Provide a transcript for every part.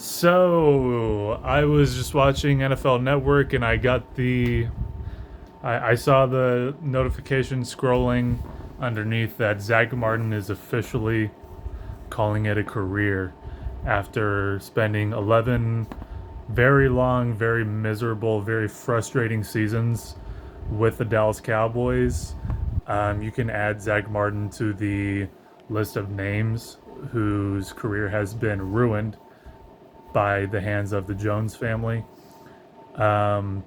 So I was just watching NFL Network and I saw the notification scrolling underneath that Zach Martin is officially calling it a career after spending 11 very long, very miserable, very frustrating seasons with the Dallas Cowboys. You can add Zach Martin to the list of names whose career has been ruined by the hands of the Jones family. Um,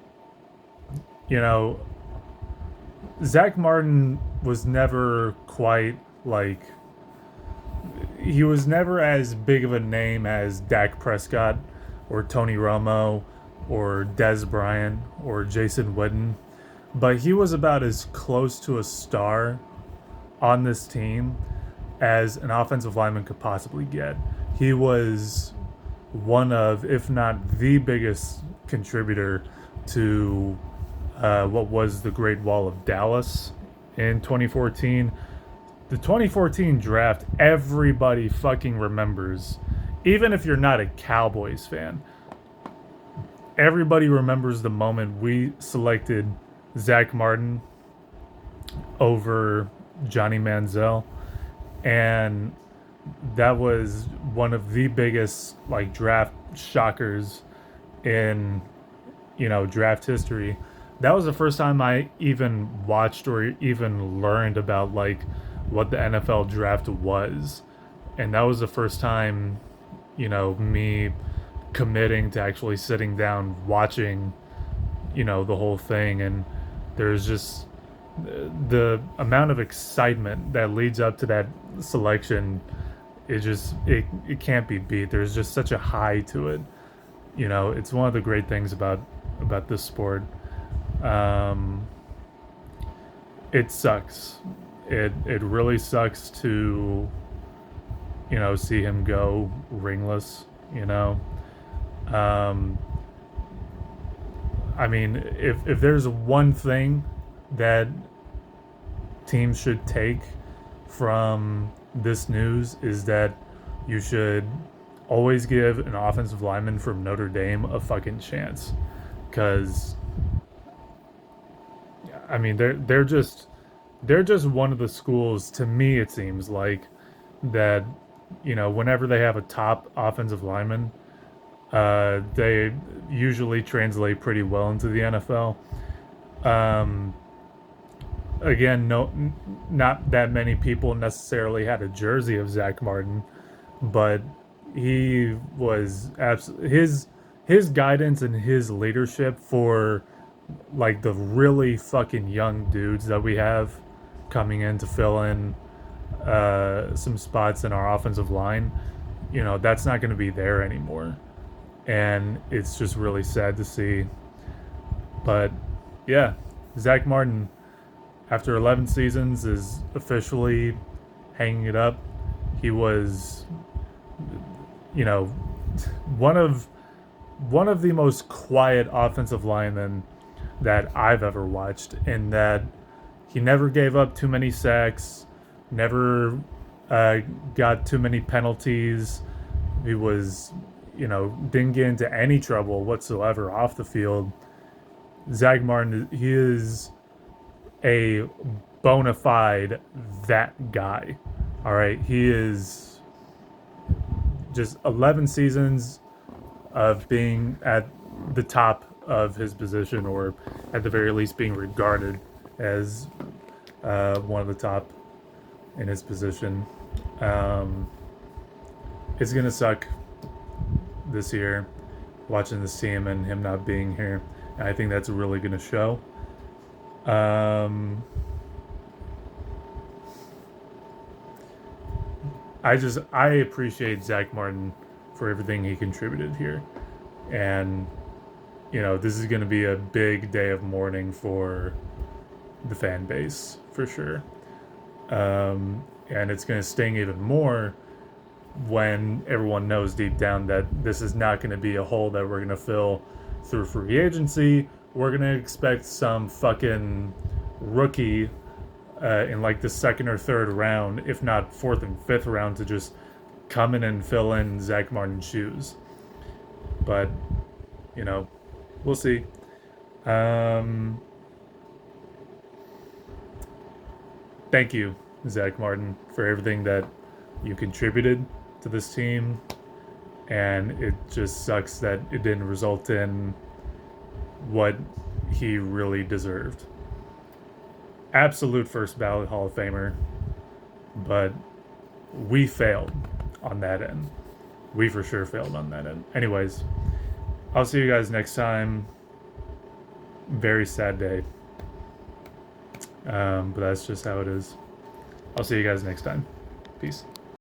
you know, Zach Martin was never quite like he was never as big of a name as Dak Prescott or Tony Romo or Dez Bryant or Jason Witten, but he was about as close to a star on this team as an offensive lineman could possibly get. He was one of, if not the biggest contributor to what was the Great Wall of Dallas in 2014. The 2014 draft, everybody fucking remembers. Even if you're not a Cowboys fan, everybody remembers the moment we selected Zach Martin over Johnny Manziel. And that was one of the biggest like draft shockers in draft history. That was the first time I even watched or even learned about like what the NFL draft was, and that was the first time me committing to actually sitting down watching the whole thing. And there's just the amount of excitement that leads up to that selection. It can't be beat. There's just such a high to it. It's one of the great things about this sport. um it sucks. It really sucks to see him go ringless. um I mean, if there's one thing that teams should take from this news, is that you should always give an offensive lineman from Notre Dame a fucking chance. Because I mean, they're just one of the schools, to me it seems like, that whenever they have a top offensive lineman, they usually translate pretty well into the NFL. Um, Again, no, not that many people necessarily had a jersey of Zach Martin, but he was his guidance and his leadership for like the really fucking young dudes that we have coming in to fill in some spots in our offensive line. That's not going to be there anymore, and it's just really sad to see. But yeah, Zach Martin, after 11 seasons, is officially hanging it up. He was, you know, one of one of the most quiet offensive linemen that I've ever watched, in that he never gave up too many sacks, never uh, got too many penalties. He was, didn't get into any trouble whatsoever off the field. Zach Martin, he is a bona fide that guy. All right, he is just 11 seasons of being at the top of his position, or at the very least being regarded as one of the top in his position. Um, it's gonna suck this year watching this team and him not being here. And I think that's really gonna show. Um, I appreciate Zach Martin for everything he contributed here, and this is going to be a big day of mourning for the fan base for sure. And it's going to sting even more when everyone knows deep down that this is not going to be a hole that we're going to fill through free agency. We're going to expect some fucking rookie in like the second or third round, if not fourth and fifth round, to just come in and fill in Zach Martin's shoes. but we'll see. Um, Thank you, Zach Martin, for everything that you contributed to this team, and it just sucks that it didn't result in what he really deserved. Absolute first ballot Hall of Famer, but we failed on that end. We for sure failed on that end. Anyways, I'll see you guys next time. Very sad day. But that's just how it is. I'll see you guys next time. Peace.